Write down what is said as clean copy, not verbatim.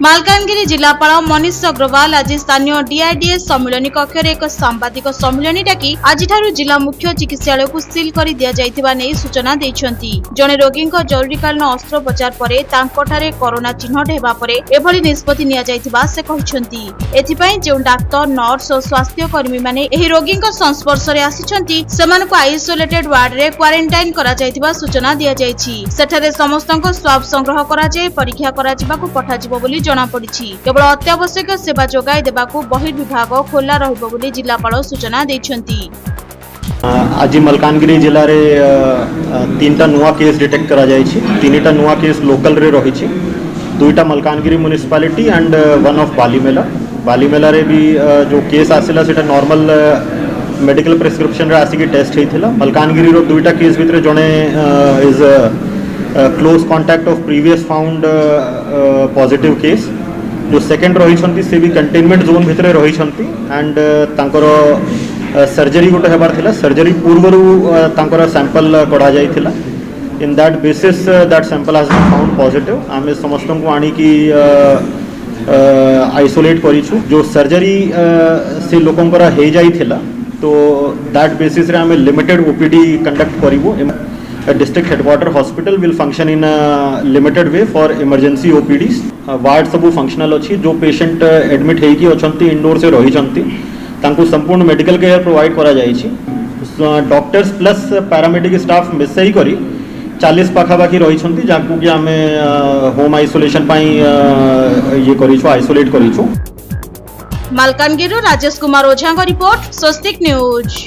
मालकानगिरी जिलापाल मनीष अग्रवाल आज स्थानीय डीआईडीएस सम्मिलनी कक्ष एक सांबादिक सम्मिलनी डाकी आज जिला मुख्य चिकित्सालय को सील कर दि जाइथिबा नै सूचना दैछन्ती। जणे रोगी जरूरीकालीन अस्त्रोपचार परे तांकोठारे कोरोना चिन्हट हेबा परे एभली निष्पत्ति निया जाइथिबा से कहिसन्ती। एथिपई जे डाक्टर नर्स और स्वास्थ्य कर्मी माने एही रोगी संस्पर्श रे आसिछन्ती सेमानकु आइसोलेटेड वार्ड रे क्वारंटाइन करा जाइथिबा सूचना दिया जाइछि। सेठारे समस्तक स्वाब संग्रह करा जाय परीक्षा करा जिबाकु पठा जिवो बोली जना पड़िछि। केवल अत्यावश्यक सेवा जोगाई देबाकू बहिर्विभाग खोला रहिबो बोली जिलापाल सूचना दैछन्ती। आज मलकानगिरी जिले में 3टा नुआ केस डिटेक्ट करा जायछि। 3टा नुआ केस लोकल रे रहिछि। 2टा Malkangiri municipality and 1 of Balimela. Balimela रे भी जो केस आसिला सेटा नॉर्मल मेडिकल प्रिस्क्रिप्शन रे आसिकी टेस्ट हेतिला। मलकानगिरी रो 2टा केस भितरे जणे is close contact of previous found positive case. जो सेकेंड रही से भी कंटेनमेंट जोन भितर रही एंड तांकर सर्जरी गोटे हेबार थिला। सर्जरी पूर्वरु तांकर सैंपल कढ़ा जाइथिला। In that basis that sample has been found positive. आमे समस्त को आनी की आइसोलेट करिछु। जो सर्जरी से लोकंकर हे जाइथिला तो दैट बेसिस रे आमे लिमिटेड ओपीडी कंडक्ट करिवो। District headquarter hospital will function in a limited way for emergency OPDs. Ward सब फंक्शनल अच्छी। जो पेशेंट एडमिट होगी अच्छी इंडोर से रही तांको संपूर्ण मेडिकल केयर प्रोवाइड करा जाइछि। डॉक्टर्स प्लस पैरामेडिक स्टाफ मिसई करी 40 पाखापाखि रही जाकू कि आमे होम आइसोलेशन पाई ये करिछु, आइसोलेट करिछु। मालकानगिरी राजेश कुमार ओझा रिपोर्ट स्वस्तिक न्यूज।